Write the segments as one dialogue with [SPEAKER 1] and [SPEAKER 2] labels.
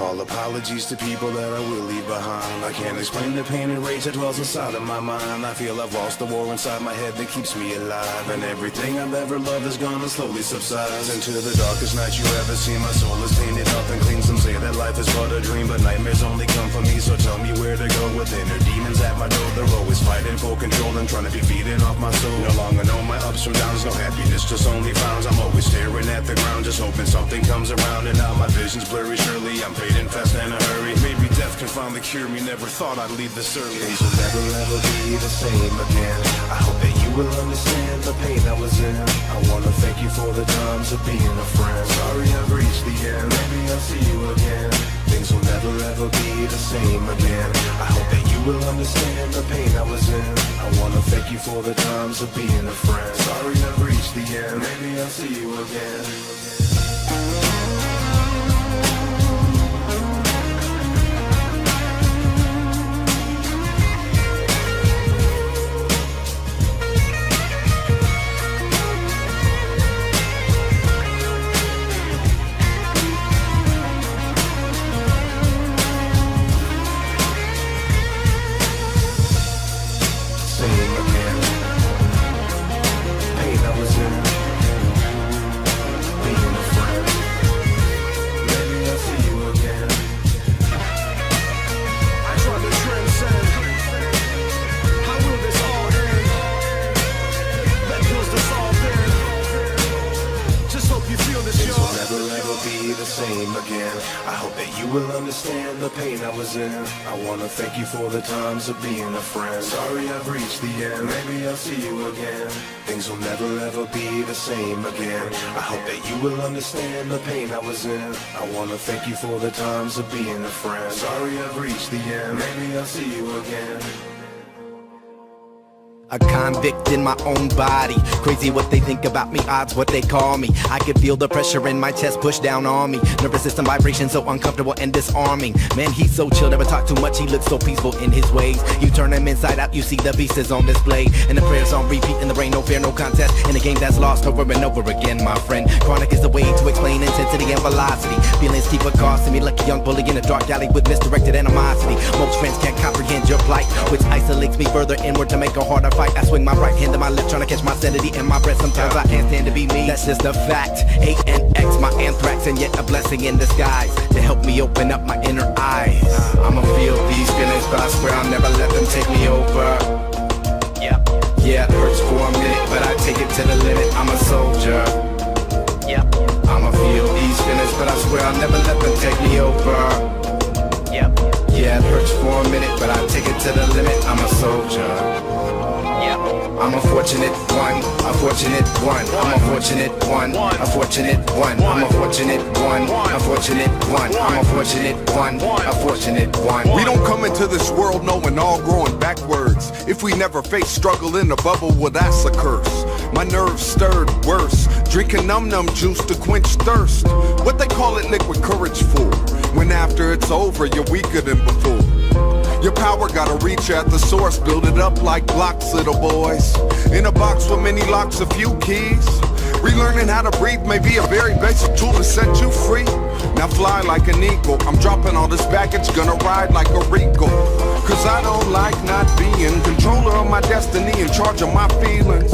[SPEAKER 1] All apologies to people that I will leave behind. I can't explain the pain and rage that dwells inside of my mind. I feel I've lost the war inside my head that keeps me alive, and everything I've ever loved is gone and slowly subsides into the darkest night you ever seen. My soul is tainted up and clean. Some say that life is but a dream, but nightmares only come for me. So tell me where to go with inner demons at my door. They're always fighting for control and trying to be feeding off my soul. No longer know my ups from downs, no happiness, just only frowns. I'm always staring at the ground, just hoping something comes around. And now my vision's blurry, surely I'm fading fast in a hurry. Maybe death can finally cure me, never thought I'd leave this early. Things will never ever be the same again. I hope that you will understand the pain I was in. I wanna thank you for the times of being a friend. Sorry I've reached the end, maybe I'll see you again. Things will never ever be the same again. I hope that you will understand the pain I was in. I wanna thank you for the times of being a friend. Sorry I've reached the end, maybe I'll see you again. I hope that you will understand the pain I was in. I wanna thank you for the times of being a friend. Sorry I've reached the end, maybe I'll see you again. Things will never ever be the same again. I hope that you will understand the pain I was in. I wanna thank you for the times of being a friend. Sorry I've reached the end, maybe I'll see you again.
[SPEAKER 2] A convict in my own body. Crazy what they think about me, odds what they call me. I can feel the pressure in my chest push down on me. Nervous system vibration so uncomfortable and disarming. Man, he's so chill, never talk too much, he looks so peaceful in his ways. You turn him inside out, you see the beast is on display. And the prayers on repeat in the brain, no fear, no contest. In a game that's lost over and over again, my friend. Chronic is the way to explain intensity and velocity. Feelings keep accosting me like a young bully in a dark alley with misdirected animosity. Most friends can't comprehend your plight, which isolates me further inward to make a harder fight. I swing my right hand to my left, trying to catch my sanity in my breath. Sometimes I can't stand to be me, that's just a fact. A and X, my anthrax, and yet a blessing in disguise to help me open up my inner eyes. I'ma feel these feelings, but I swear I'll never let them take me over. Yeah, it hurts for a minute, but I take it to the limit. I'm a soldier. I'ma feel these feelings, but I swear I'll never let them take me over. Yeah, it hurts for a minute, but I take it to the limit. I'm a soldier. I'm a fortunate one, a fortunate one. I'm a fortunate one, a fortunate one. I'm a fortunate one, a fortunate one. I'm a fortunate one, a fortunate one.
[SPEAKER 3] We don't come into this world knowing all growing backwards. If we never face struggle in a bubble, well that's a curse. My nerves stirred worse, drinking num-num juice to quench thirst. What they call it liquid courage for, when after it's over you're weaker than before. Your power gotta reach at the source, build it up like blocks, little boys. In a box with many locks, a few keys. Relearning how to breathe may be a very basic tool to set you free. Now fly like an eagle, I'm dropping all this baggage, gonna ride like a regal. Cause I don't like not being controller of my destiny, in charge of my feelings.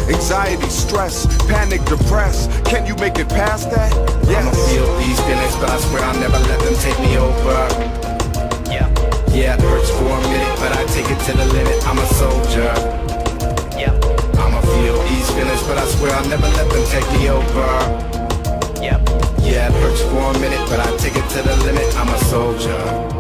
[SPEAKER 3] Anxiety, stress, panic, depressed. Can you make it past that? Yes.
[SPEAKER 2] I'ma feel these feelings, but I swear I'll never let them take me over. Yeah, it hurts for a minute, but I take it to the limit. I'm a soldier. I'ma feel these feelings, but I swear I'll never let them take me over. Yeah, it hurts for a minute, but I take it to the limit. I'm a soldier.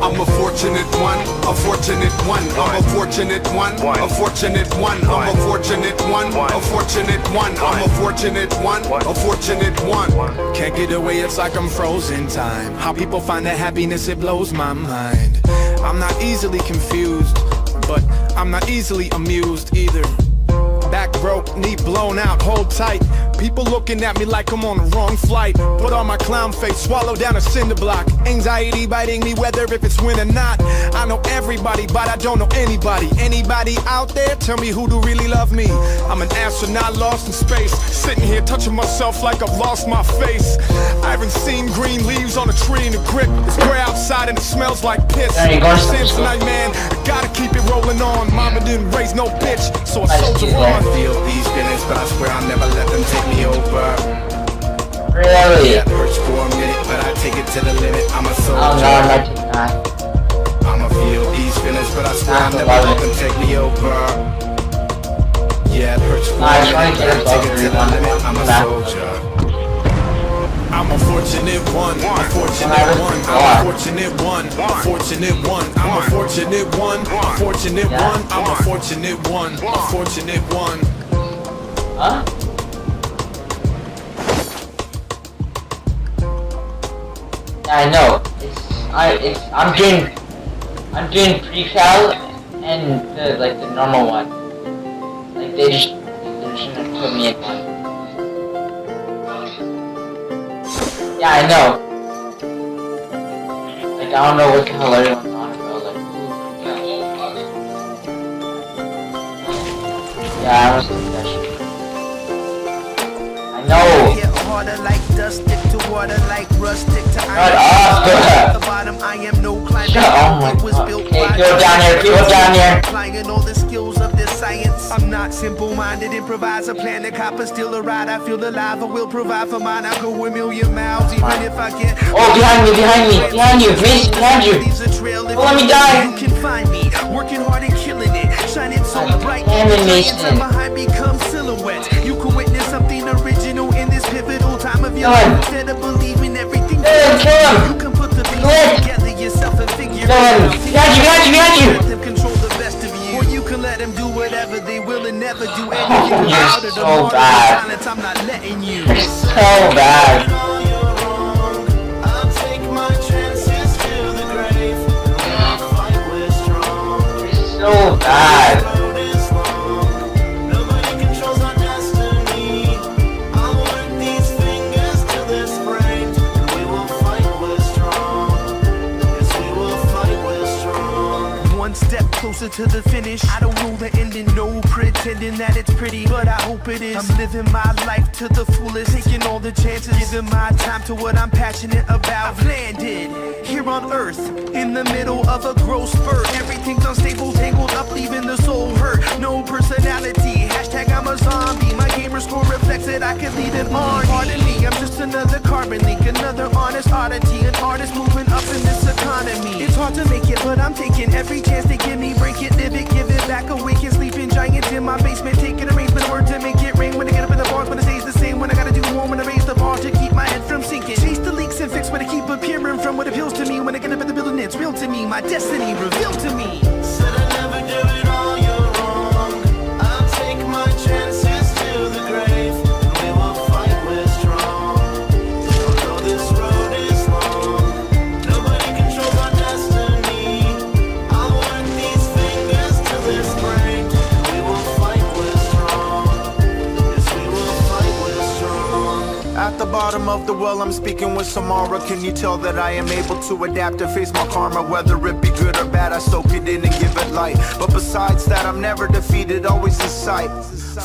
[SPEAKER 3] I'm a fortunate one, a fortunate one. I'm a fortunate one, a fortunate one. I'm a fortunate one, a fortunate one. I'm a fortunate one, a fortunate one.
[SPEAKER 4] Can't get away, it's like I'm frozen time. How people find that happiness, it blows my mind. I'm not easily confused, but I'm not easily amused either. Back broke, knee blown out, hold tight. People looking at me like I'm on the wrong flight. Put on my clown face, swallow down a cinder block. Anxiety biting me whether if it's win or not. I know everybody, but I don't know anybody. Anybody out there, tell me who do really love me. I'm an astronaut lost in space, sitting here touching myself like I've lost my face. I haven't seen green leaves on a tree in a grip. It's gray outside and it smells like piss. Since tonight, man, I gotta keep it rolling on. Mama didn't raise no bitch, so I soldier on.
[SPEAKER 2] I feel these feelings, but I swear I'll never let them take me over.
[SPEAKER 5] Really?
[SPEAKER 2] Yeah, it hurts for a minute, but I take it to the limit. I'm a soldier.
[SPEAKER 5] Oh no, I'm not doing that.
[SPEAKER 2] I'ma feel these feelings, but I swear I'll never let them take me over. Yeah, it hurts for a minute, but I take it to the limit. I'm a soldier.
[SPEAKER 1] I'm a fortunate one, a fortunate one, I'm a fortunate one, a fortunate one, I'm a fortunate one, a fortunate one, I'm a fortunate one, a fortunate one.
[SPEAKER 5] Huh? Yeah, I know. I'm doing pre-cal and the normal one. Like they shouldn't have put me in one. Yeah, I know. Like, I don't know what the hell everyone's on about. Like, yeah, I was thinking that shit. I know.
[SPEAKER 6] Get harder like dust, stick to water like rust, stick to iron.
[SPEAKER 5] Shut
[SPEAKER 6] At the bottom, I am no climber.
[SPEAKER 5] Oh my
[SPEAKER 6] It was
[SPEAKER 5] God.
[SPEAKER 6] built
[SPEAKER 5] Okay,
[SPEAKER 6] by
[SPEAKER 5] go down here, people down here.
[SPEAKER 6] applying all the skills of this science. I'm not simple-minded, improvise a plan to cop a still a ride. I feel alive, I will provide for mine. I'll go a million miles, even if I get.
[SPEAKER 5] Oh, behind you, Mason, behind you. Don't let me die.
[SPEAKER 6] You can find me working hard and killing it, shining so bright.
[SPEAKER 5] Damn it,
[SPEAKER 6] Giants
[SPEAKER 5] Mason.
[SPEAKER 6] behind become silhouettes. You can witness something original in this pivotal time of your
[SPEAKER 5] Kill him.
[SPEAKER 6] life. Instead of believing everything,
[SPEAKER 5] Kill him.
[SPEAKER 6] you can put the
[SPEAKER 5] Kill him.
[SPEAKER 6] pieces together yourself and figure
[SPEAKER 5] Kill
[SPEAKER 6] it
[SPEAKER 5] him.
[SPEAKER 6] out.
[SPEAKER 5] Behind you.
[SPEAKER 6] Let them control the best of you, or you can let them do whatever they will and never do anything
[SPEAKER 5] You're
[SPEAKER 6] about it.
[SPEAKER 5] so
[SPEAKER 6] The more
[SPEAKER 5] bad.
[SPEAKER 6] silence, I'm not letting you.
[SPEAKER 5] You're so bad.
[SPEAKER 6] I'll take my chances to the grave. I'll fight with strong.
[SPEAKER 5] You're so bad.
[SPEAKER 6] Road is long. Nobody controls our destiny. I'll work these fingers till they're sprained. We will fight with strong. Yes, we will fight with strong. One step closer to the finish. I don't know the ending, no pretending that it's pretty, but I hope it is. I'm living my life to the fullest, taking all the chances, giving my time to what I'm passionate about. I've landed here on earth, in the middle of a growth spurt. Everything's unstable, tangled up, leaving the soul hurt. No personality, hashtag I'm a zombie. My gamer score reflects that I could lead an army. Pardon me, I'm just another carbon link, another honest oddity, an artist moving up in this economy. It's hard to make it, but I'm taking every chance they give me. Break it, live it, give it back, awaken sleeping giants in my basement. Take an arrangement word to make it rain. When I get up in the bars, when it stays the same. When I gotta do more, when I raise the bar to keep my head from sinking. Chase the leaks and fix what I keep appearing from what appeals to me. When I get up in the building, it's real to me. My destiny revealed to me. Said I never do it all, you're wrong. I'll take my chances to the grave. We will fight with strong. Although this road is long, nobody controls our destiny. I'll work these fingers till they're sprained. We will fight with strong. Yes, we will fight with strong.
[SPEAKER 7] At the bottom of the well, I'm speaking with Samara. Can you tell that I am able to adapt and face my karma? Whether it be good or bad, I soak it in and give it light. But besides that, I'm never defeated, always in sight.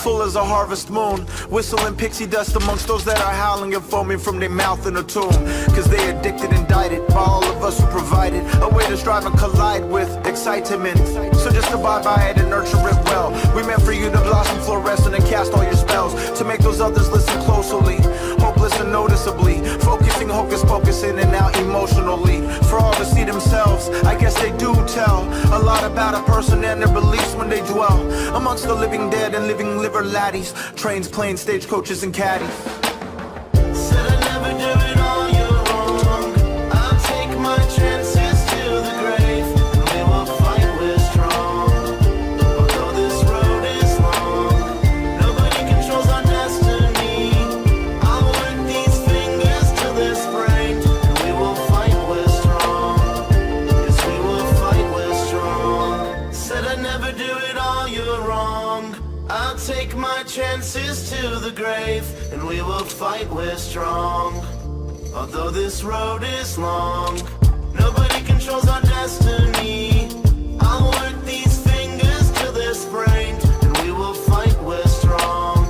[SPEAKER 7] Full as a harvest moon, whistling pixie dust amongst those that are howling and foaming from their mouth in a tomb. Cause they addicted and indicted, while all of us who provided a way to strive and collide with excitement. So just abide by it and nurture it well. We meant for you to blossom, fluorescent, and cast all your spells, to make those others listen closely, hopeless and noticeably, focusing, hocus pocus in and out emotionally. For all to see themselves, I guess they do tell a lot about a person and their beliefs when they dwell amongst the living dead and living liver laddies, trains, planes, stagecoaches, and caddies.
[SPEAKER 6] Said I never do it all, you're wrong. I'll take my chances to the grave. We will fight with strong. Although this road is long, nobody controls our destiny. I'll work these fingers till they're sprained. We will fight with strong. Yes, we will fight with strong. Said I never do it all, you're wrong. I'll take my fight, we're strong. Although this road is long, nobody controls our destiny. I'll work these fingers till they're sprained, and we will fight, we're strong.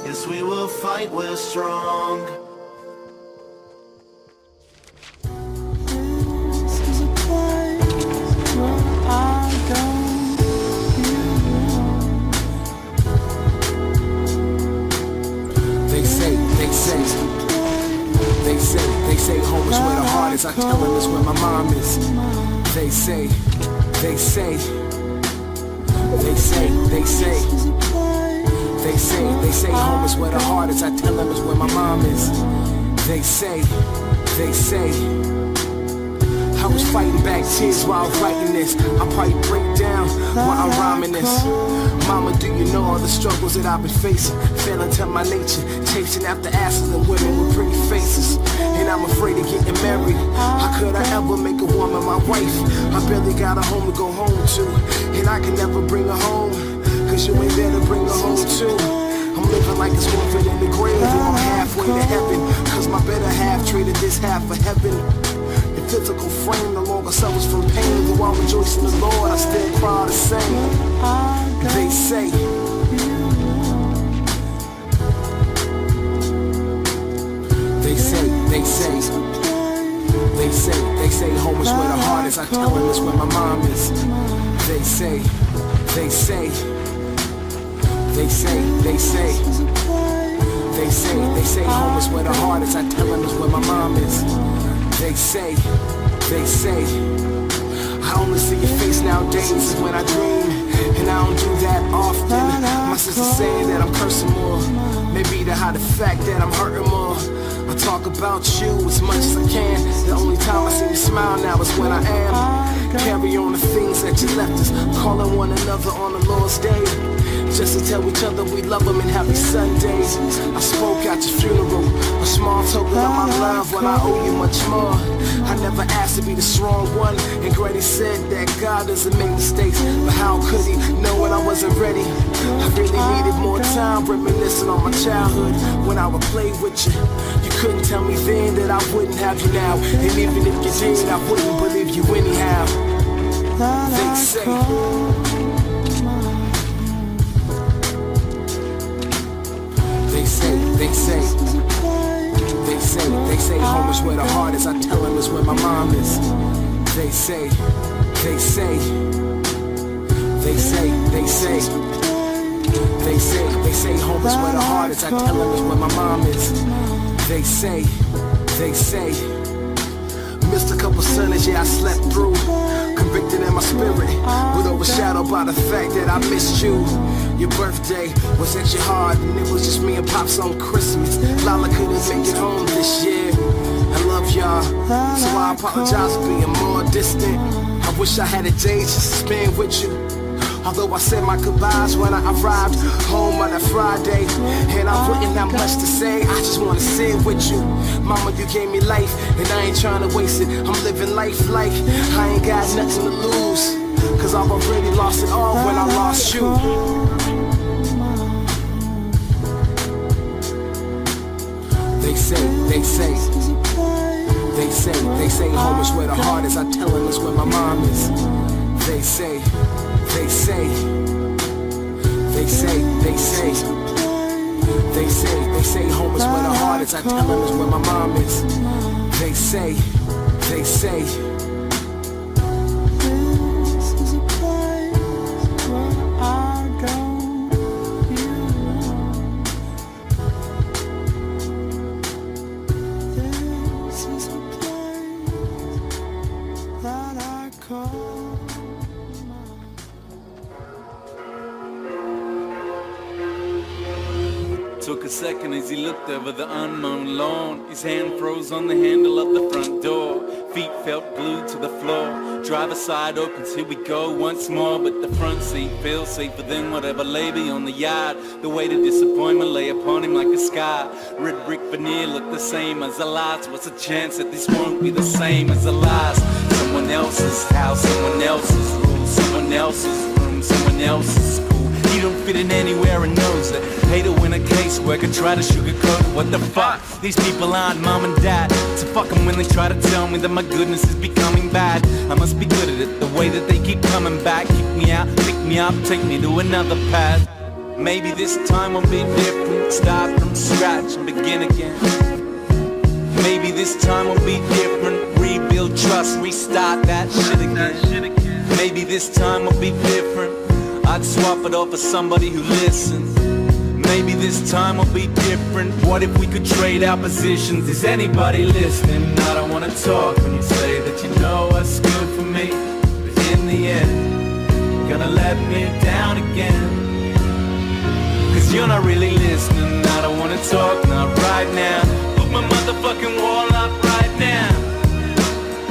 [SPEAKER 6] Yes, we will fight, we're strong.
[SPEAKER 8] They say home is where the heart is. I tell them it's where my mom is. They say home is where the heart is. I tell them it's where my mom is. They say I was fighting back tears while I was writing this. I probably break down while I'm rhyming this. Mama, do you know all the struggles that I've been facing? Failing to my nature, chasing after asses and women with pretty faces. And I'm afraid of getting married. How could I ever make a woman my wife? I barely got a home to go home to, and I can never bring her home, cause you ain't there to bring her home to. I'm living like this orphan in the grave, and I'm halfway to heaven, cause my better half traded this half for heaven. Your physical frame no longer suffers from pain. Though I rejoice in the Lord, I still cry the same. They say home is where the heart is. I tell them it's where my mom is. They say home is where the heart is. I tell them it's where my mom is. They say I only see your face nowadays when I dream, and I don't do that often. My sister saying that I'm cursing more, maybe to hide the fact that I'm hurting more. I talk about you as much as I can. The only time I see you smile now is when I am. Carry on the things that you left us, calling one another on the Lord's day, just to tell each other we love them and happy Sundays. I spoke at your funeral, a small token of my love when I owe you much more. I never asked to be the strong one, and Granny said that God doesn't make mistakes, but how could he know when I wasn't ready? I really needed more time reminiscing on my childhood when I would play with you. You couldn't tell me then that I wouldn't have you now, and even if you did, I wouldn't believe you anyhow. They say home is where the heart is. I tell them it's where my mom is. They say home is where the heart is. I tell them it's where my mom is. They say missed a couple Sundays, yeah, I slept through. Convicted in my spirit, but overshadowed by the fact that I missed you. Your birthday was at your heart, and it was just me and Pops on Christmas. Lala couldn't make it home this year. I love y'all, so I apologize for being more distant. I wish I had a day just to spend with you. Although I said my goodbyes when I arrived home on a Friday, and I wouldn't have much to say, I just wanna sit with you. Mama, you gave me life, and I ain't trying to waste it. I'm living life like I ain't got nothing to lose, cause I've already lost it all when I lost you. They say home is where the heart is. I tell them it's where my mom is. They say home is where the heart is. I tell them it's where my mom is. They say this is a place where I go. This is a place that I call.
[SPEAKER 9] Took a second as he looked over the unmown lawn. His hand froze on the handle of the front door. Feet felt glued to the floor. Driver's side opens, here we go once more. But the front seat feels safer than whatever lay beyond the yard. The weight of disappointment lay upon him like a scar. Red brick veneer looked the same as the lights. What's the chance that this won't be the same as the last? Someone else's house, someone else's rules, someone else's room, someone else's school. He You don't fit in anywhere and knows it. Hate it when a caseworker try to sugarcoat it. What the fuck? These people aren't mom and dad. So fuck them when they try to tell me that my goodness is becoming bad. I must be good at it, the way that they keep coming back. Kick me out, pick me up, take me to another path. Maybe this time will be different. Start from scratch and begin again. Maybe this time will be different. Rebuild trust, restart that shit again. Maybe this time will be different. I'd swap it all for somebody who listens. Maybe this time will be different. What if we could trade our positions? Is anybody listening? I don't wanna talk when you say that you know what's good for me, but in the end, you're gonna let me down again. Cause you're not really listening. I don't wanna talk, not right now. Put my motherfucking wall up right now.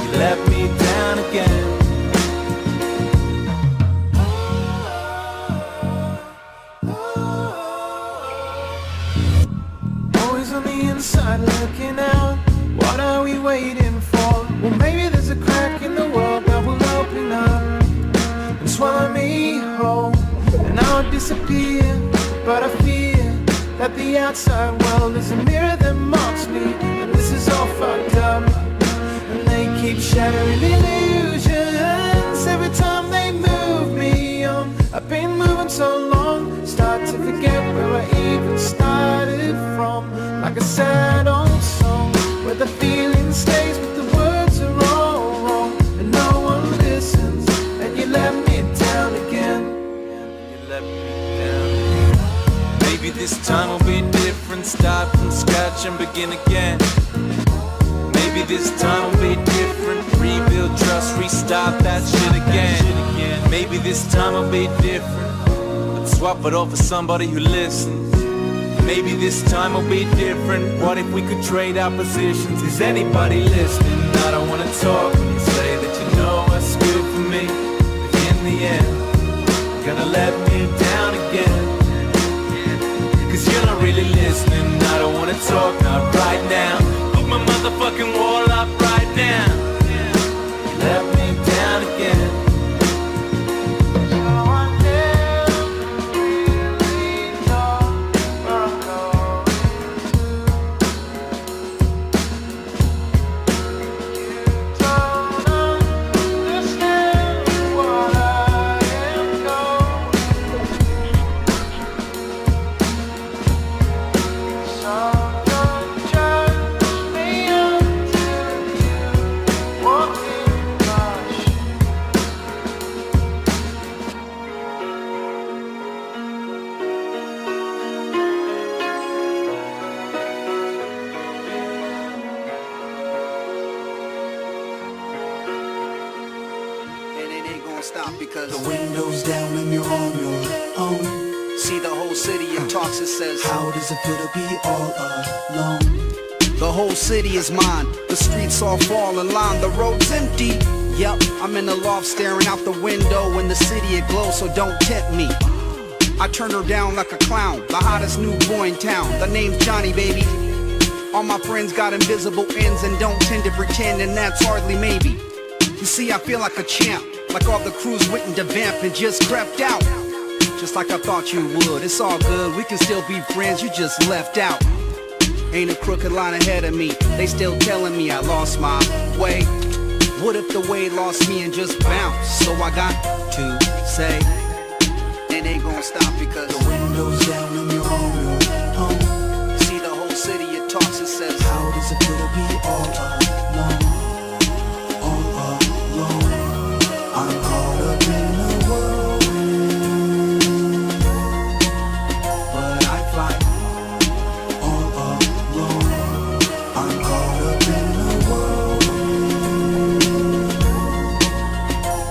[SPEAKER 9] You let me down again.
[SPEAKER 6] Always on the inside looking out. What are we waiting for? Well, maybe there's a crack in the world that will open up and swallow me whole, and I'll disappear. But I fear that the outside world is a mirror that mocks me, and this is all fucked up. And they keep shattering illusions every time they move me on. I've been moving so long, start to forget where I even started from. Like a sad old song where the feeling stays but the words are all wrong, and no one listens, and you let me down again.
[SPEAKER 9] You let me down. Maybe this time will be different. Start from scratch and begin again. Maybe this time will be different. Rebuild trust, restart that shit again. Maybe this time will be different. Let's swap it all for somebody who listens. Maybe this time will be different. What if we could trade our positions? Is anybody listening? I don't wanna talk when you say that you know what's good for me, but in the end, you're gonna let me down again. Cause you're not really listening. I don't wanna talk, not right now. Put my motherfucking wall up right now. Let me down again.
[SPEAKER 8] Stop because
[SPEAKER 6] The window's down and you're on your own.
[SPEAKER 8] see the whole city it talks, it says,
[SPEAKER 6] How does it feel to be all alone?
[SPEAKER 8] the whole city is mine. The streets all fall in line, the road's empty. Yep, I'm in the loft staring out the window. In the city it glows, so don't tempt me. I turn her down like a clown, the hottest new boy in town. The name's Johnny, baby. All my friends got invisible ends and don't tend to pretend, and that's hardly maybe. You see, I feel like a champ, like all the crews went to vamp and just crept out. Just like I thought you would, it's all good, we can still be friends, you just left out. Ain't a crooked line ahead of me, they still telling me I lost my way. What if the way lost me and just bounced? So I got to say, it ain't gonna stop because
[SPEAKER 6] The window's down and you're on your own.
[SPEAKER 8] see the whole city it talks, it says,
[SPEAKER 6] How does it feel to be all alone? All alone. I'm caught up in the whirlwind, but I fly all alone. I'm caught up in the whirlwind,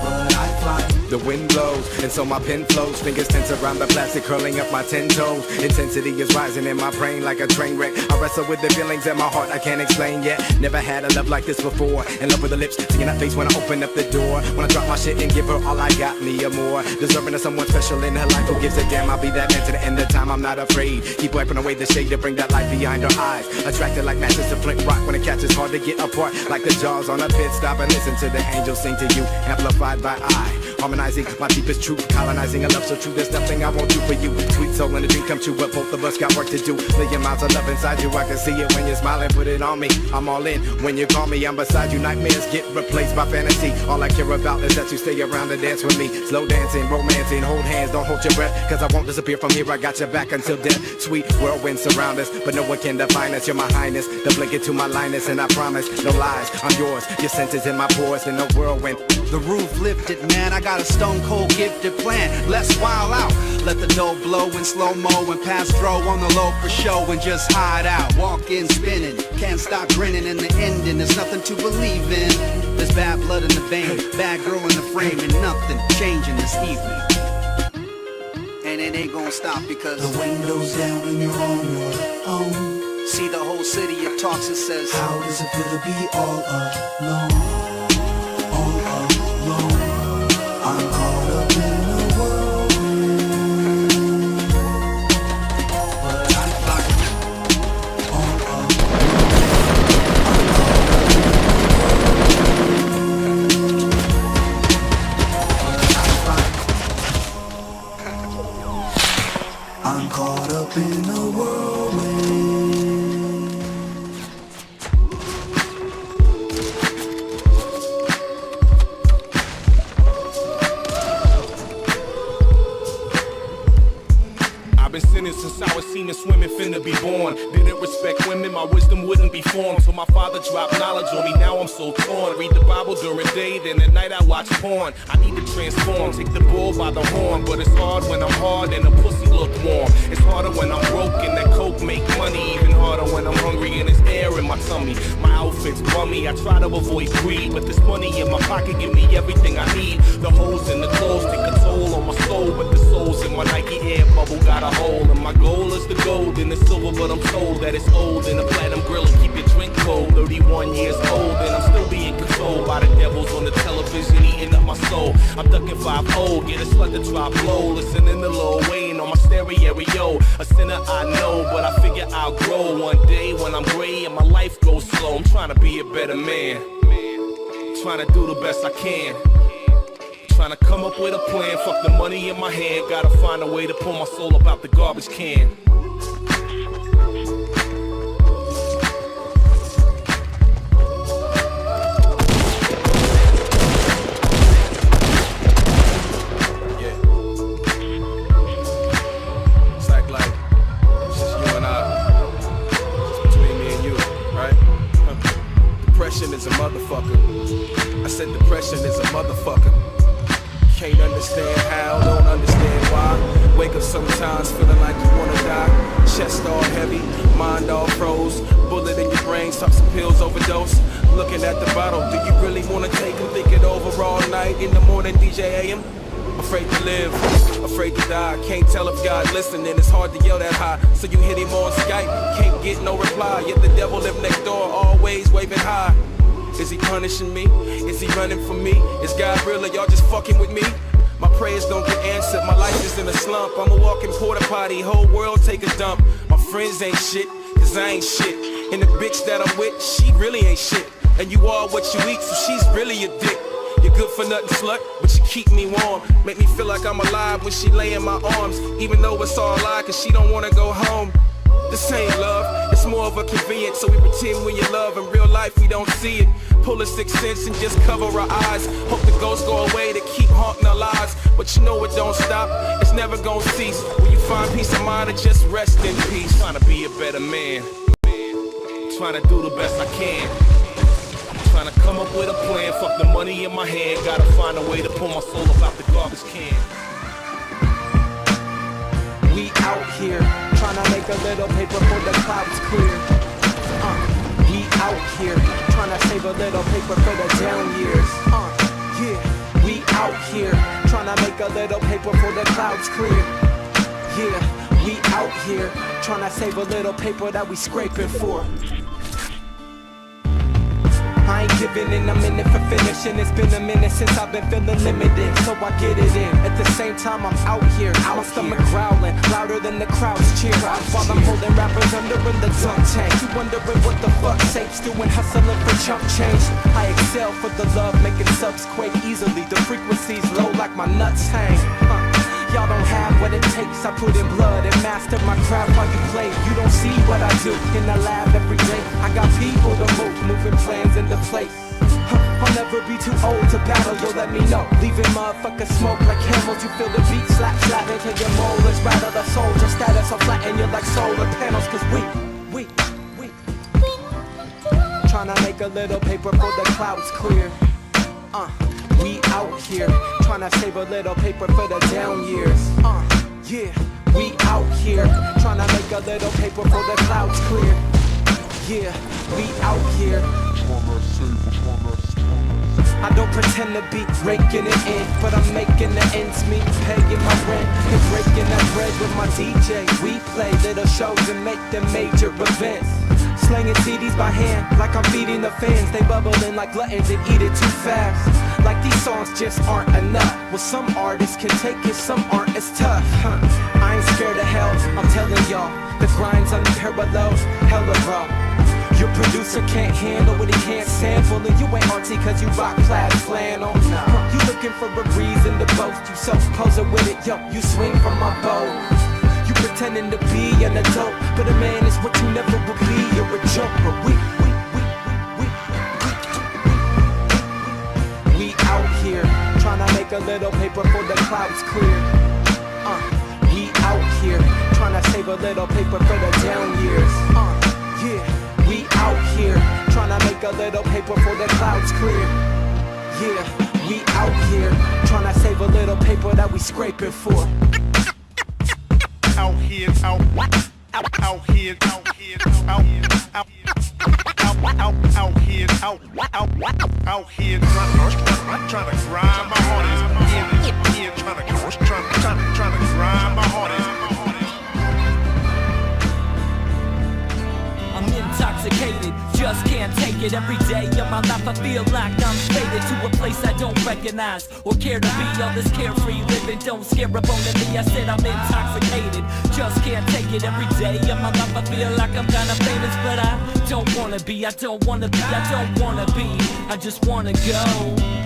[SPEAKER 6] but I fly.
[SPEAKER 2] The wind blows, and so my pen flows. Fingers tense around the plastic, curling up my 10 toes. Intensity is rising in my brain like a train wreck. I wrestle with the feelings in my heart I can't explain yet. Never had a love like this before. In love with the lips, seeing that face when I open up the door. When I drop my shit and give her all I got, me or more. Deserving of someone special in her life who gives a damn. I'll be that man to the end of time, I'm not afraid. Keep wiping away the shade to bring that light behind her eyes. Attracted like matches to flint rock when it catches hard to get apart. Like the jaws on a pit stop and listen to the angels sing to you, amplified by I. harmonizing my deepest truth, colonizing a love so true. There's nothing I won't do for you. Sweet soul and a dream come true, but both of us got work to do. Million miles of love inside you, I can see it when you're smiling. Put it on me, I'm all in. When you call me, I'm beside you. Nightmares get replaced by fantasy. All I care about is that you stay around and dance with me. Slow dancing, romancing, hold hands, don't hold your breath, cause I won't disappear from here. I got your back until death. Sweet whirlwinds surround us, but no one can define us. You're my highness, the blanket to my lioness, and I promise no lies. I'm yours, your senses in my pores, and no whirlwind.
[SPEAKER 10] The roof lifted, man, I got a stone cold gifted plan. Let's wild out, let the dough blow in slow-mo and pass throw on the low for show and just hide out. Walk in spinning, can't stop grinning in the ending. There's nothing to believe in. There's bad blood in the vein, bad girl in the frame, and nothing changing this evening. And it ain't gonna stop because
[SPEAKER 6] The window's down and you're on your own.
[SPEAKER 10] see the whole city, it talks and says,
[SPEAKER 6] How does it feel to be all alone? All alone. I'm caught up in a whirlwind. But I fly all alone. I'm caught up in a whirlwind.
[SPEAKER 4] I've been sinning since I was seen as swimming, finna be born. Didn't respect women, my wisdom wouldn't be formed. So my father dropped knowledge on me, now I'm so torn. Read the Bible during day, then at night I watch porn. I need to transform, take the bull by the horn. But it's hard when I'm hard and the pussy look warm. It's harder when I'm broke and that coke make money. Even harder when I'm hungry and there's air in my tummy. My outfit's bummy, I try to avoid greed. But this money in my pocket give me everything I need. The holes in the clothes take a toll on my soul. But the souls in my Nike air bubble got a hole. And my goal is the gold and the silver, but I'm told that it's old. And a platinum grill and keep your drink cold. 31 years old and I'm still being controlled by the devils on the television eating up my soul. I'm ducking 5-0, get a slut to drop low. Listening to Lil Wayne on my stereo. A sinner I know, but I figure I'll grow one day when I'm gray and my life goes slow. I'm trying to be a better man, trying to do the best I can. Trying to come up with a plan, fuck the money in my hand. Gotta find a way to pull my soul up out the garbage can. Yeah. It's like, it's just you and I. It's between me and you, right? Depression is a motherfucker. I said depression is a motherfucker. Can't understand how, don't understand why. Wake up sometimes feeling like you wanna die. Chest all heavy, mind all froze. Bullet in your brain, stop some pills, overdose. Looking at the bottle, do you really wanna take them? Think it over all night, in the morning, DJ AM. Afraid to live, afraid to die. Can't tell if God listening, it's hard to yell that high. So you hit him on Skype, can't get no reply. Yet the devil live next door, always waving high. Is he punishing me? Is he running from me? Is God real or y'all just fucking with me? My prayers don't get answered, my life is in a slump. I'm a walking porta potty, whole world take a dump. My friends ain't shit, cause I ain't shit. And the bitch that I'm with, she really ain't shit. And you are what you eat, so she's really a dick. You're good for nothing, slut, but you keep me warm. Make me feel like I'm alive when she lay in my arms. Even though it's all a lie, cause she don't wanna go home. This ain't love, it's more of a convenience. So we pretend we're in love, in real life we don't see it. Pull a sixth sense and just cover our eyes. Hope the ghosts go away to keep haunting our lives. But you know it don't stop, it's never gonna cease. When you find peace of mind and just rest in peace. Trying to be a better man, trying to do the best I can. Trying to come up with a plan, fuck the money in my hand. Gotta find a way to pull my soul up out the garbage can.
[SPEAKER 8] We out here, tryna make a little paper for the clouds clear. We out here, tryna save a little paper for the down years. Yeah, we out here, tryna make a little paper for the clouds clear. Yeah, we out here, tryna save a little paper that we scraping for. I ain't giving in, I'm in it for finishing. It's been a minute since I've been feeling limited, so I get it in. At the same time, I'm out here, my stomach growling, louder than the crowd's cheer. While I'm holding rappers under in the dunk tank. You wondering what the fuck Sape's doing, hustling for chump change. I excel sell for the love, making subs quake easily. The frequency's low like my nuts hang. Y'all don't have what it takes. I put in blood and master my craft while you play. You don't see what I do in the lab every day. I got people to move, moving plans into place. I'll never be too old to battle, you'll let me know. Leaving motherfuckers smoke like camels. You feel the beat slap, slap until your molars rattle the soul. Your status will flatten you like solar panels. Cause we tryna make a little paper for the clouds clear. We out here tryna save a little paper for the down years. Yeah, we out here tryna make a little paper for the clouds clear. Yeah, we out here. I don't pretend to be raking it in, but I'm making the ends meet, paying my rent and breaking that bread with my DJ. We play little shows and make them major events. Slanging CDs by hand, like I'm feeding the fans. They bubbling like gluttons and eat it too fast. Like these songs just aren't enough. Well, some artists can take it, some aren't as tough. I ain't scared of hell, I'm telling y'all. The grind's unparalleled, hella raw. Your producer can't handle what he can't sample. And you ain't artsy cause you rock plaid flannel. You looking for a reason to boast. You self-posing with it, yo, you swing from my bow. You pretending to be an adult, but a man is what you never will be. You're a joke, but we out here trying to make a little paper for the clouds clear. We out here trying to save a little paper for the down years. Yeah. We out here trying to make a little paper for the clouds clear. Yeah, we out here trying to save a little paper that we scraping for.
[SPEAKER 11] Out here, out here, out here, out here, out here, trying to grind my hardest. Yeah, trying to grind my hardest.
[SPEAKER 12] I'm intoxicated, just can't take it. Every day of my life I feel like I'm faded to a place I don't recognize or care to be. All this carefree living don't scare a bone in me. I said I'm intoxicated, just can't take it. Every day of my life I feel like I'm kinda famous, but I don't wanna be, I don't wanna be, I don't wanna be. I just wanna go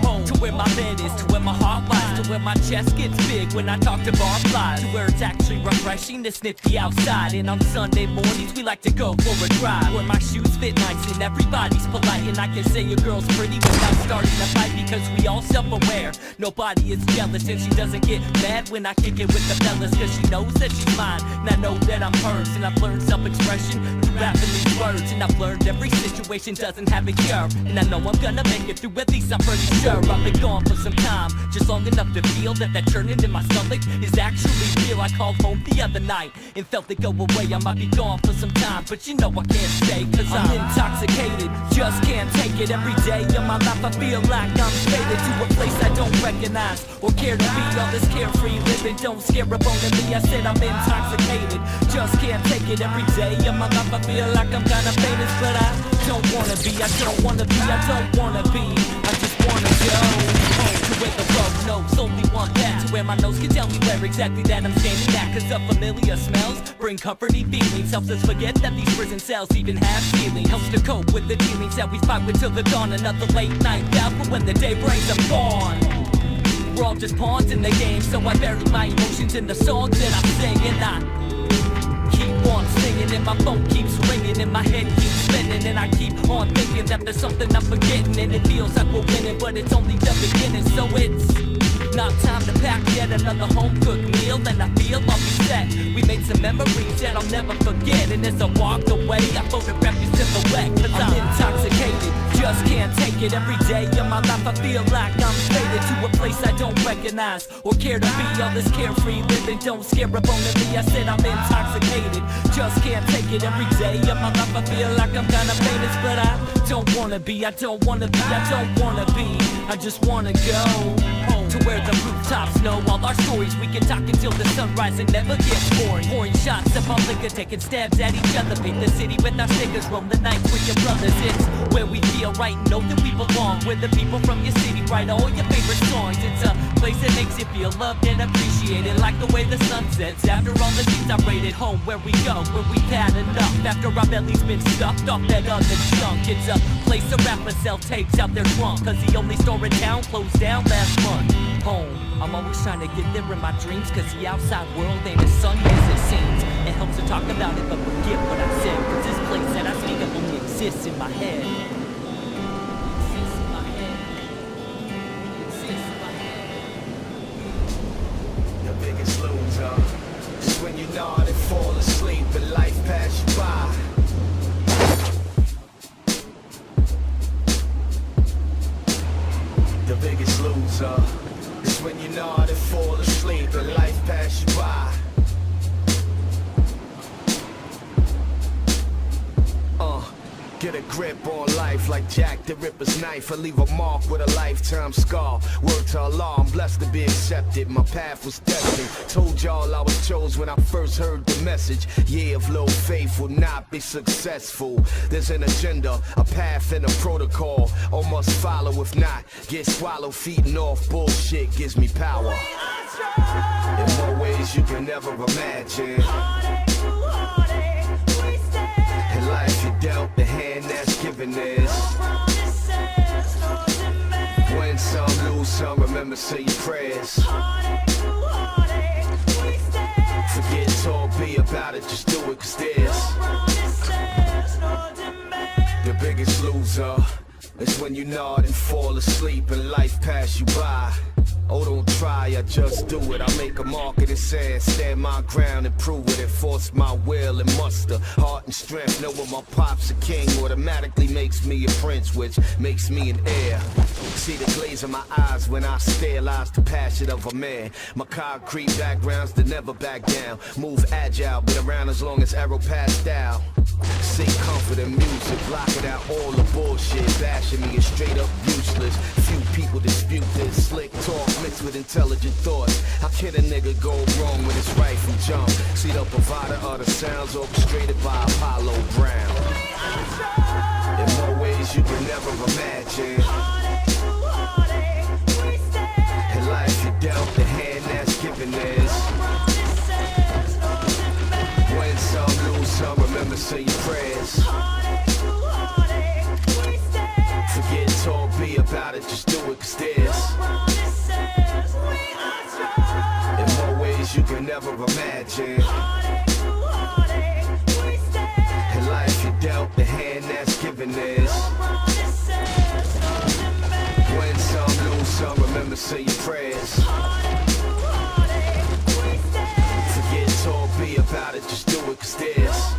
[SPEAKER 12] home to where my bed is, to where my heart lies, to where my chest gets big when I talk to bar flies, to where it's actually refreshing to sniff the outside. And on Sunday mornings we like to go for a drive, where my shoes fit nice and everybody's polite, and I can say a girl's pretty without starting a fight, because we all self-aware. Nobody is jealous, and she doesn't get mad when I kick it with the fellas, cause she knows that she's mine, and I know that I'm hers. And I've learned self-expression through rapping these words, and I've learned every situation doesn't have a cure, and I know I'm gonna make it through, at least I'm pretty sure. I've been gone for some time, just long enough to feel that churning in my stomach is actually real. I called home the other night and felt it go away. I might be gone for some time, but you know I can't stay, cause I'm intoxicated, just can't take it. Every day of my life I feel like I'm faded to a place I don't recognize or care to be. All this carefree living don't scare a bone in me. I said I'm intoxicated, just can't take it. Every day of my life I feel like I'm kinda famous, but I don't wanna be, I don't wanna be, I don't wanna be. I just wanna go home to where the road knows only one path, to where my nose can tell me where exactly that I'm standing at, cause the familiar smells bring comforting feelings. Helps us forget that these prison cells even have ceilings. Helps to cope with the dealings that we fight with till the dawn. Another late night bout, but when the day breaks I'm gone. We're all just pawns in the game, so I bury my emotions in the songs that I sing, and I keep on singing, and my phone keeps ringing, and my head keeps spinning, and I keep on thinking that there's something I'm forgetting, and it feels like we're winning, but it's only the beginning. So it's not time to pack yet another home-cooked meal, and I feel I'll be set. We made some memories that I'll never forget, and as I walked away I photographed your silhouette, cause I'm intoxicated, just can't take it. Every day of my life I feel like I'm faded to a place I don't recognize or care to be. All this carefree living don't scare a bone in me. I said I'm intoxicated, just can't take it. Every day of my life I feel like I'm kinda famous, but I don't wanna be, I don't wanna be, I don't wanna be. I just wanna go home to where the rooftops know all our stories. We can talk until the sunrise and never get bored. Pouring shots of our liquor, taking stabs at each other. Paint the city with our stickers, roam the nights with your brothers. It's where we feel right and know that we belong, where the people from your city write all your favorite songs. It's a place that makes you feel loved and appreciated, like the way the sun sets after all the seats I raided. Home where we go, where we've had enough after our belly's been stuffed off that other junk. It's a place place a rapper sell tapes out their trunk, cause the only store in town closed down last month. Home, I'm always trying to get there in my dreams, cause the outside world ain't as sunny as it seems. It helps to talk about it but forget what I said, cause this place that I speak of only exists in my head. Exists in my head. Exists in my head.
[SPEAKER 8] The biggest loser is when you nod and fall asleep and life pass you by. The biggest loser is when you nod and fall asleep and life pass you by. Get a grip on life like Jack the Ripper's knife. I leave a mark with a lifetime scar. Word to Allah, I'm blessed to be accepted. My path was destined. Told y'all I was chose when I first heard the message. Yeah, of low faith will not be successful. There's an agenda, a path and a protocol. All must follow, if not, get swallowed. Feeding off bullshit gives me power. In more ways you can never imagine. In life you dealt the hand that's given this. Win some, lose some, remember say your prayers. Forget talk, be about it, just do it cause there's the biggest loser is when you nod and fall asleep and life pass you by. Oh, don't try, I just do it. I make a mark of the sand, stand my ground and prove it. Enforce my will and muster heart and strength. Know when my pop's a king automatically makes me a prince, which makes me an heir. See the glaze in my eyes when I stare, lies the passion of a man. My concrete backgrounds to never back down. Move agile, been around as long as arrow passed out. Seek comfort in music, blocking out all the bullshit. Bashing me is straight up useless. Few people dispute this. Slick talk mixed with intelligent thoughts. How can a nigga go wrong when it's right from jump? See the provider of the sounds orchestrated by Apollo Brown. In more ways you can never imagine. In life you dealt the hand that's given this. Win some, lose some, remember say your prayers. Forget talk, be about it, just do it cause there's in more ways you can never imagine. In life you dealt the hand that's given this. Win some, lose some, remember say your prayers. Forget talk, be about it, just do it cause there's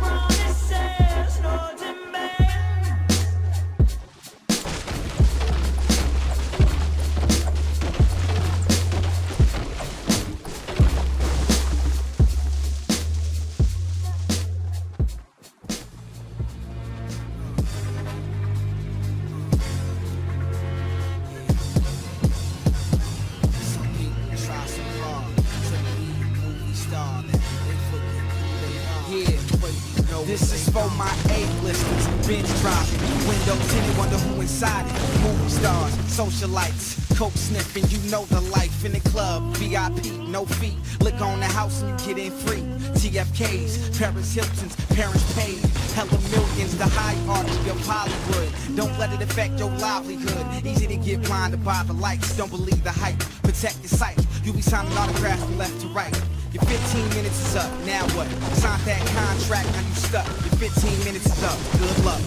[SPEAKER 10] This is for my A-listers, binge dropping, window tinted, wonder who inside it. Movie stars, socialites, coke sniffing, you know the life in the club. VIP, no fee, lick on the house and you get in free. TFKs, Paris Hilton's, parents paid. Hella millions, the high artistry of Hollywood. Don't let it affect your livelihood. Easy to get blinded by the lights, don't believe the hype. Protect your sight, you be signing autographs from left to right. Your 15 minutes is up, now what? Sign that contract, now you stuck. Your 15 minutes is up, good luck.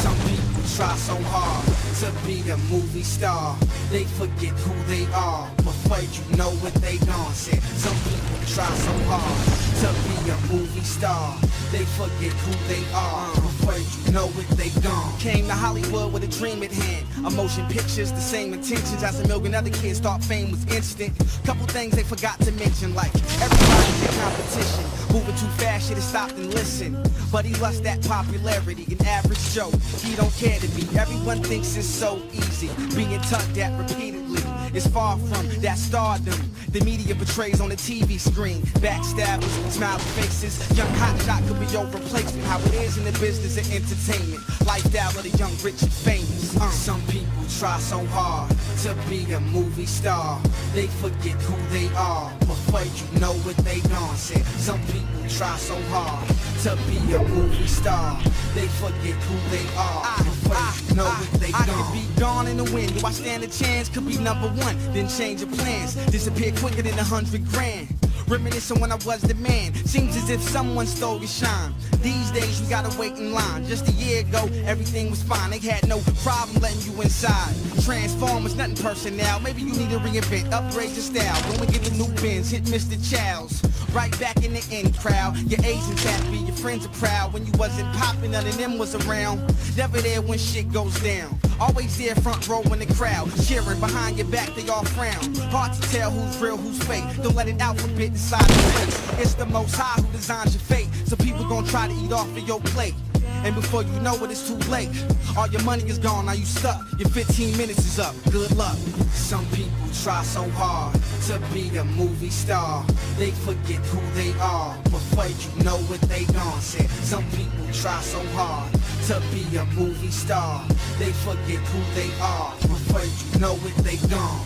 [SPEAKER 10] Some people try so hard to be a movie star. They forget who they are, before you know what they gon' say. Some people try so hard to be a movie star. They forget who they are, before you know what they gon'. Came to Hollywood with a dream at hand. Emotion pictures, the same intentions as a million other kids thought fame was instant. Couple things they forgot to mention, like everybody's in competition. Moving too fast, should've stopped and listened. But he lost that popularity, an average Joe. He don't care to be, everyone thinks it's so easy. Being tugged at repeatedly is far from that stardom the media portrays on the TV screen. Backstabbers, smiling faces, young hotshot could be your replacement. How it is in the business of entertainment, lifestyle of the young, rich and famous. Some people try so hard to be a movie star. They forget who they are, before you know what they gon' say. Some people try so hard to be a movie star. They forget who they are, before know what they gone. I could be gone in the wind. Do I stand a chance? Could be number one, then change your plans. Disappear quicker than 100 grand. Reminiscing when I was the man. Seems as if someone stole your shine. These days you gotta wait in line. Just a year ago, everything was fine. They had no problem letting you inside. Transformers, nothing personnel. Maybe you need to reinvent, upgrade your style. Go and get the new bins, hit Mr. Childs. Right back in the in crowd. Your agents happy, your friends are proud. When you wasn't popping, none of them was around. Never there when shit goes down. Always there front row in the crowd. Cheering behind your back, they all frown. Hard to tell who's real, who's fake. Don't let it alphabet inside your face. It's the Most High who designs your fate. So people gon' try to eat off of your plate. And before you know it, it's too late. All your money is gone, now you stuck. Your 15 minutes is up, good luck. Some people try so hard to be a movie star. They forget who they are. Before you know what they gon' say. Some people try so hard to be a movie star. They forget who they are. Before you know it, they gone.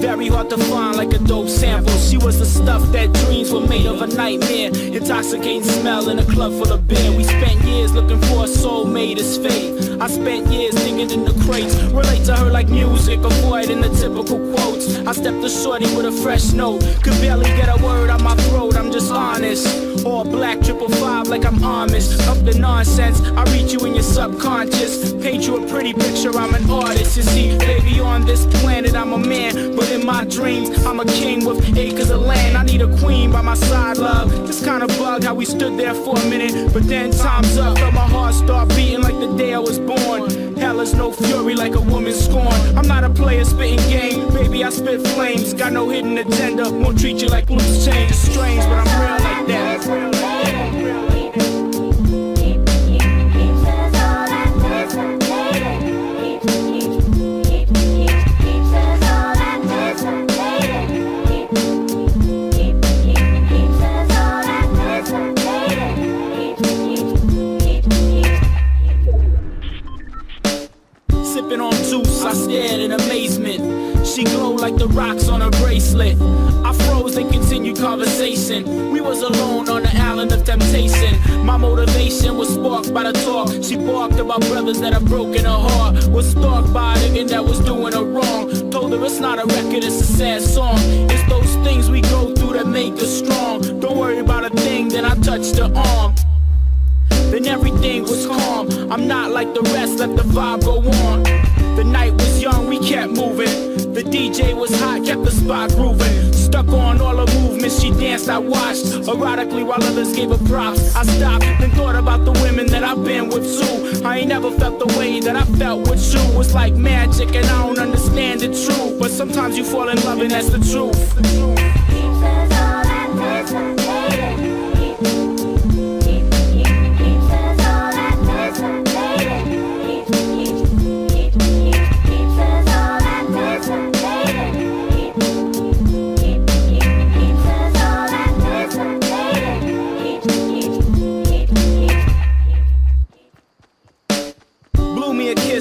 [SPEAKER 12] Very hard to find like a dope sample. She was the stuff that dreams were made of, a nightmare. Intoxicating smell in a club full of beer. We spent years looking for a soulmate, it's fate. I spent years digging in the crates. Relate to her like music, avoiding the typical quotes. I stepped to shorty with a fresh note. Could barely get a word out my throat, I'm just honest. All black 555 like I'm Amish. Up the nonsense, I read you in your subconscious. Paint you a pretty picture, I'm an artist. You see, baby, on this planet I'm a man, but in my dreams I'm a king with acres of land. I need a queen by my side, love. Just kinda bug how we stood there for a minute, but then time's up. Felt my heart start beating like the day I was born. Hell is no fury like a woman scorned. I'm not a player spitting game, baby I spit flames. Got no hidden agenda, won't treat you like loose change. It's strange, but I'm real like that. Sipping on juice, I stared in amazement. She glowed like the rocks on her bracelet. I froze and continued conversation. We was alone on the island of temptation. My motivation was sparked by the talk. She barked about brothers that have broken her heart. Was stalked by a nigga that was doing her wrong. Told her it's not a record, it's a sad song. It's those things we go through that make us strong. Don't worry about a thing, then I touched her arm. Then everything was calm. I'm not like the rest, let the vibe go on. The night was young, we kept moving. The DJ was hot, kept the spot grooving. Stuck on all her movements, she danced, I watched. Erotically while others gave her props. I stopped and thought about the women that I've been with too. I ain't never felt the way that I felt with you. It's like magic and I don't understand it true. But sometimes you fall in love and that's the truth.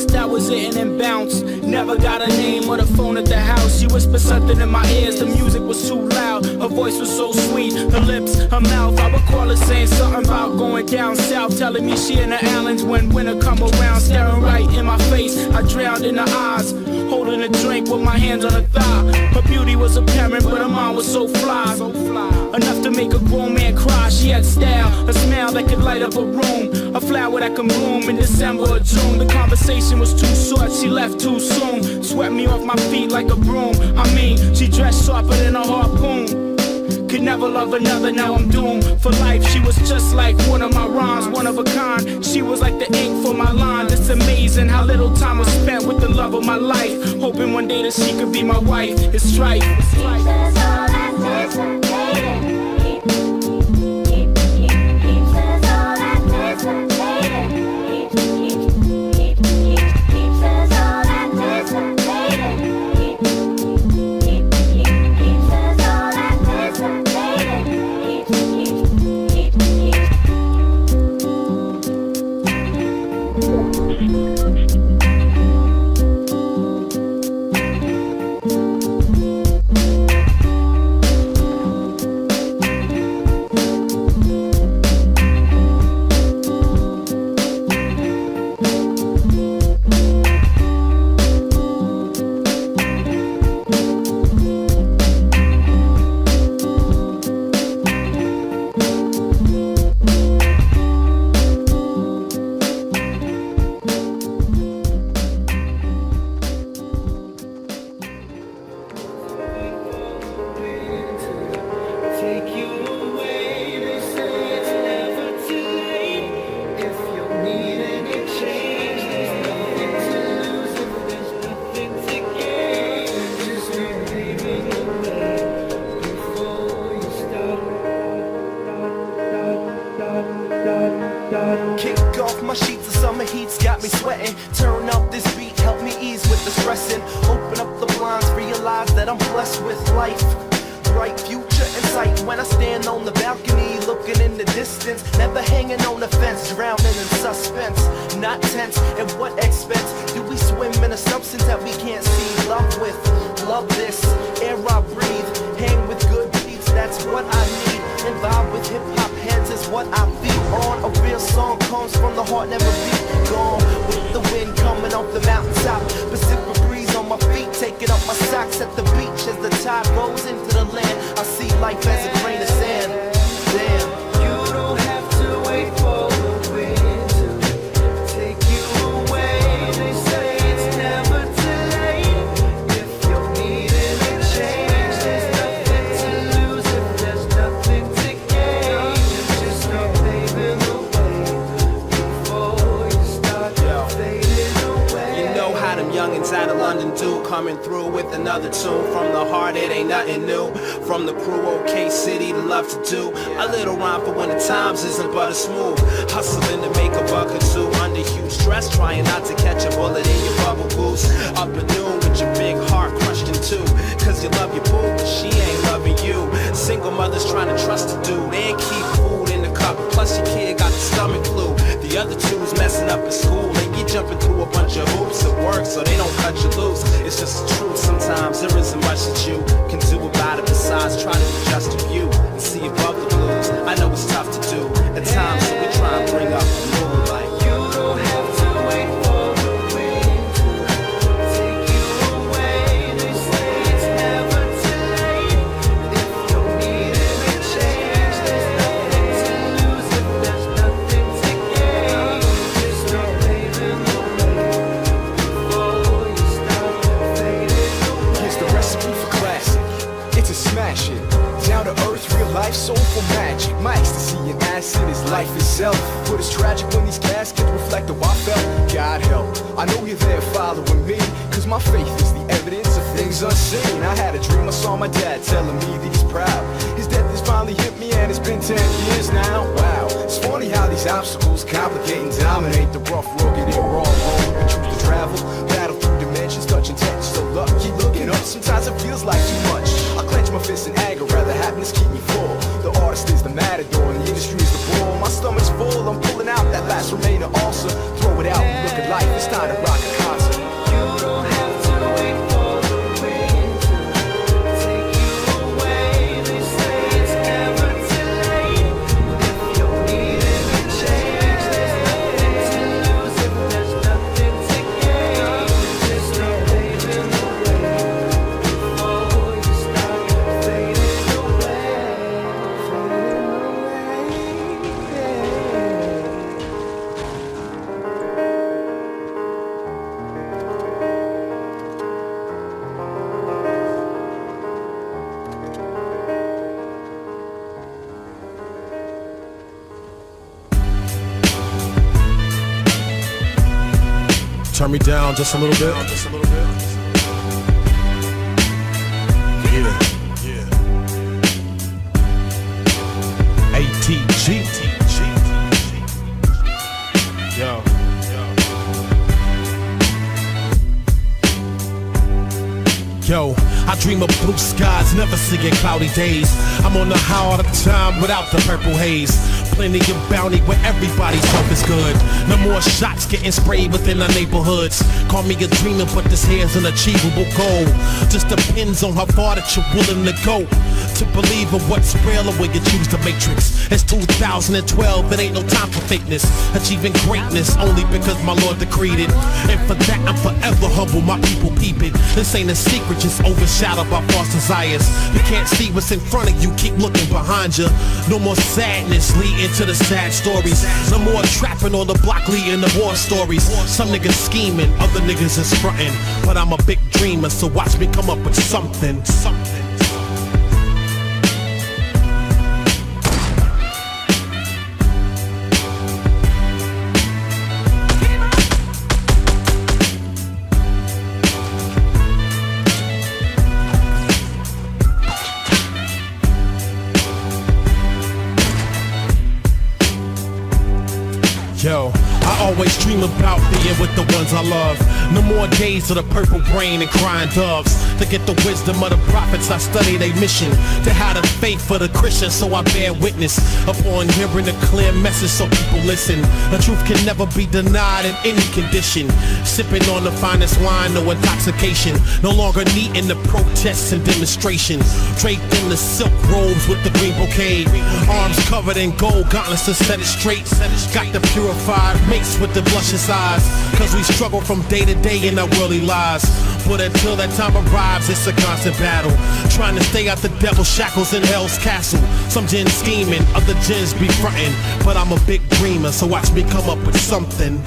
[SPEAKER 12] That was it and then bounced. Never got a name or the phone at the house. She whispered something in my ears, the music was too loud. Her voice was so sweet, her lips, her mouth. I recall her saying something about going down south, telling me she in the islands when winter come around. Staring right in my face, I drowned in her eyes. Holding a drink with my hands on her thigh. Her beauty was apparent, but her mind was so fly. Enough to make a grown man cry. She had style, a smile that could light up a room. A flower that can bloom in December or June. The conversation was too short, she left too soon. Swept me off my feet like a broom. I mean, she dressed sharper than a harpoon.
[SPEAKER 13] Could never love another, now I'm doomed for life. She was just like one of my rhymes, one of a kind. She was like the ink for my line. It's amazing how little time was spent with the love of my life. Hoping one day that she could be my wife. It's strife.
[SPEAKER 2] Kick off my sheets, the summer heat's got me sweating. Turn up this beat, help me ease with the stressing. Open up the blinds, realize that I'm blessed with life. Bright future in sight when I stand on the balcony, looking in the distance. Never hanging on the fence, drowning in suspense. Not tense, at what expense do we swim in a substance that we can't see? Love with, love this, air I breathe. Hang with good beats, that's what I need. And vibe with hip-hop heads is what I feel on. A real song comes from the heart, never be gone. With the wind coming off the mountaintop, Pacific breeze on my feet, taking up my socks at the beach as the tide goes into the land. I see life as a grain of sand. Damn.
[SPEAKER 6] You don't have to wait for the wind to take you away. They say it's never too late. If you're needing a change, there's nothing to lose if there's nothing to gain. Just start paving the way before you start fading away.
[SPEAKER 2] You know how them youngins out of London do, coming through with another tune. From the heart, it ain't nothing new. From the crew, OK City, to love to do a little rhyme for when the times isn't but a smooth. Hustling to make a buck or two under huge stress, trying not to catch a bullet in your bubble goose. Up at noon with your big heart crushed in two, cause you love your boo, but she ain't loving you. Single mothers trying to trust a dude and keep food in the cup, plus your kid got the stomach flu. The other two's messing up at school, and you jumping through a bunch of hoops at work so they don't cut you loose. It's just the truth, sometimes there isn't much that you can do about it besides try to adjust your view and see above the blues. I know it's tough to do at times, so we try and bring up the moonlight.
[SPEAKER 6] You don't have to wait for the wind to take you away. They say it's never too late. If you're needing a change, there's nothing to lose if there's nothing to gain. Just start paving the way before you start fading away.
[SPEAKER 4] Here's the recipe for classic. It's a smash it. Down to earth, real life, soulful magic. My ecstasy and acid is life itself. But it's tragic when these caskets reflect how I felt. God help, I know you're there following me, cause my faith is the evidence of things unseen. I had a dream, I saw my dad telling me that he's proud. His death has finally hit me and it's been 10 years now. Wow, it's funny how these obstacles complicate and dominate the rough, rugged, and raw road we choose to travel. Battle through dimensions, touching touch, so luck, keep looking up. Sometimes it feels like too much. I clench my fists in anger, rather happiness keep me full. The artist is the matador and the industry is the bull. My stomach's full, I'm pulling out that last remainder ulcer. Throw it out, look at life, it's time to rock a concert.
[SPEAKER 6] You don't have to wait for the wind to take you away. They say it's never too late. If you're needing a change, there's nothing to lose if there's nothing to gain. Just start paving the way before you start fading away.
[SPEAKER 11] turn me down just a little bit? Yeah. ATG. Yo. Yo, I dream of blue skies, never seeing cloudy days. I'm on the high all the time without the purple haze. Plenty of bounty where everybody's health is good. No more shots getting sprayed within our neighborhoods. Call me a dreamer, but this here's an achievable goal. Just depends on how far that you're willing to go to believe in what's real or when you choose the matrix. It's 2012, it ain't no time for fakeness. Achieving greatness only because my Lord decreed it. And for that I'm forever humble, my people peep it. This ain't a secret, just overshadowed by false desires. You can't see what's in front of you, keep looking behind you. No more sadness leading to the sad stories. No more trapping on the block leading to war stories. Some niggas scheming, other niggas is frontin'. But I'm a big dreamer, so watch me come up with something. Yo, I always dream about being with the ones I love. No more days of the purple brain and crying doves. To get the wisdom of the prophets, I study their mission. To have the faith for the Christians, so I bear witness upon hearing a clear message so people listen. The truth can never be denied in any condition. Sipping on the finest wine, no intoxication. No longer needing the protests and demonstrations. Draped in the silk robes with the green bouquet. Arms covered in gold, gauntlets to set it straight. Got the purified mates with the luscious eyes. Cause we struggle from day to day in our worldly lives. But until that time arrives, it's a constant battle. Trying to stay out the devil's shackles in hell's castle. Some gins scheming, other gins be frontin'. But I'm a big dreamer, so watch me come up with something.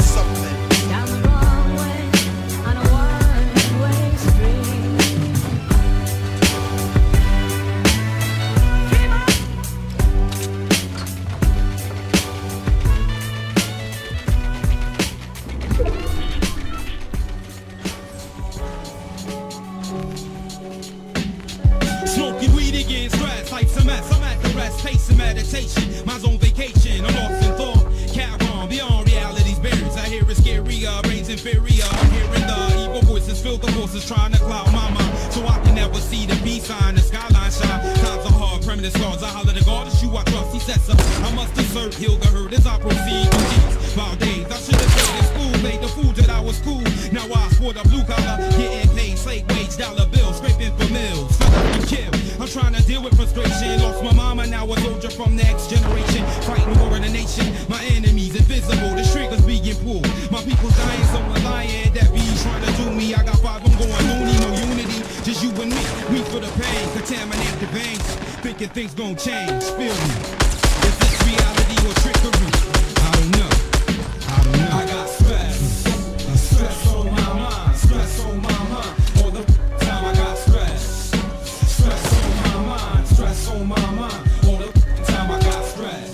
[SPEAKER 14] Smoking weed again, stress like some mess. I'm at the rest, pacing meditation. Mine's on vacation, I'm lost in thought. Cavern, beyond reality's barriers. I hear it scarier, reigns inferior. I'm hearing the evil voices, fill the forces trying to cloud my mind. So I can never see the peace sign, the skyline shine. Times are hard, permanent scars. I holler the God, you I trust, he sets up. I must assert, heal the hurt as I proceed through these wild days. I should have stayed in school, made the fool that I was cool. Now I sport a blue collar, getting paid, slave wage, dollar bills, scraping for mills. I'm trying to deal with frustration. Lost my mama, now a soldier from next generation. Fighting war in the nation. My enemies invisible, the triggers being pulled. My people's dying, so a lion that be trying to do me. I got five, I'm going loony, no unity. Just you and me, we for the pain. Contaminate the veins, thinking things gon' change. Feel me? Is this reality or trickery? I don't know. I got stress. Stress on my mind. Stress on my mind. All the time I got stress. Stress on my mind, stress on my mind. All the time I got stress.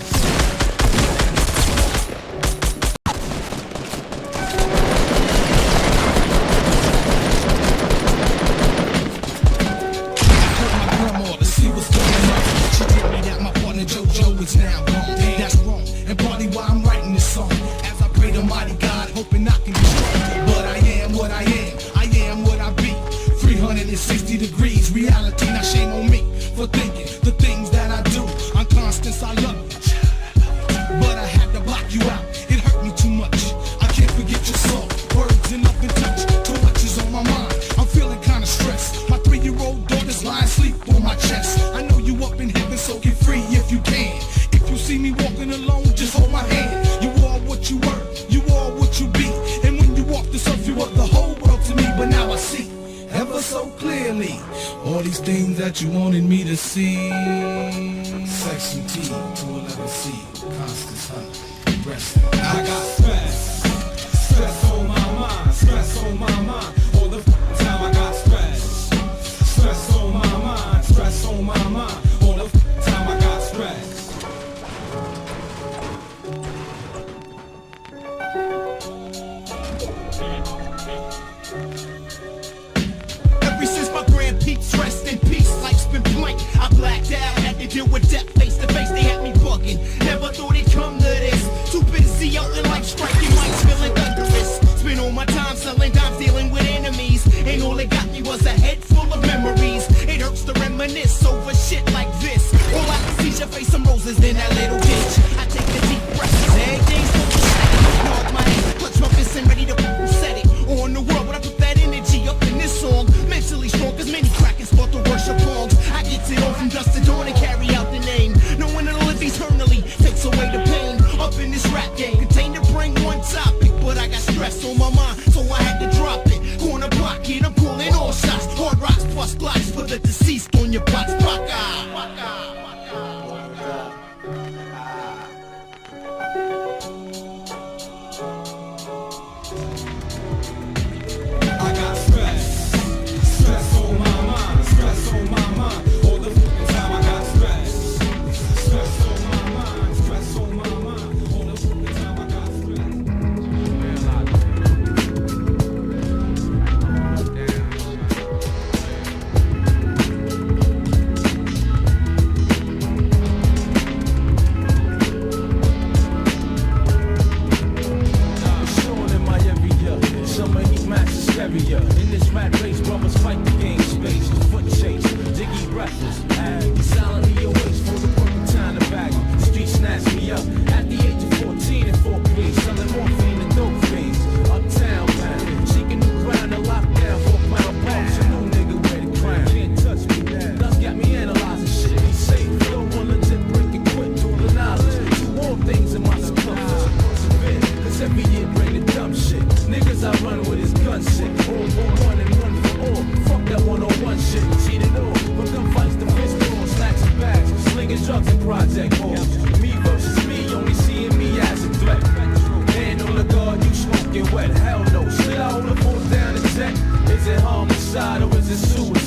[SPEAKER 14] I called my grandma to see what's going on. She told me that my partner JoJo is now gone. That's wrong, and partly why I'm writing this song. As I pray to mighty God, hoping I can be strong. But I am what I am, I am what I be. 360 degrees, reality, now shame on me for thinking the things that I do. I'm constant, I love you, but I had to block you out. It hurt me too much. I can't forget your soul, words and nothing touch. Too much is on my mind. I'm feeling kinda stressed. My 3-year-old daughter's lying asleep on my chest. I know you up in heaven, so get free if you can. If you see me walking alone, just hold my hand. You are what you were, you are what you be. And when you walk this earth, you are the whole world to me. But now I see ever so clearly all these things that you wanted me to see. Section T, 211C, Constance Hunter, rest. I got stress, stress on my mind, stress on my mind. All the time I got stress, stress on my mind, stress on my mind. All the time I got stress.
[SPEAKER 15] Dust it off from dust to dawn and carry out the name. No one to live eternally takes away the pain. Up in this rap game, contain to bring one topic, but I got stress on my mind, so I had to drop it. Corner pocket, I'm calling all shots. Hard rocks plus glocks for the deceased on your box.
[SPEAKER 14] I got stress, stress on my mind, stress on my mind. All the fucking time I got stress, stress on my mind, stress on my mind. All the fucking time I got
[SPEAKER 11] Summer heat match hysteria. In this rat race, brothers fight the game space. Foot chase, diggy breathless. Silently awaits for the perfect time to bag him. Street snatched me up at the age of 14 in Fort Greene, selling morphine and dope fiends. Uptown bound, seeking new ground to lock down for a pound pounds. A new nigga wear the crown. Can't touch me now. Dust got me analyzing shit. Be safe, no one legit break and quit. Through the knowledge, two more things in my circumference. Cause every year bring the dumb shit. Niggas I run with his gun shit. All for one and one for all. Fuck that one-on-one shit. Cheated all. From gunfights to pistol, snacks and bags. Slinging drugs and project halls. Me versus me, only seeing me as a threat. Hand on the guard, you smoking wet. Hell no. Should I hold a phone down and check? Is it homicide or is it suicide?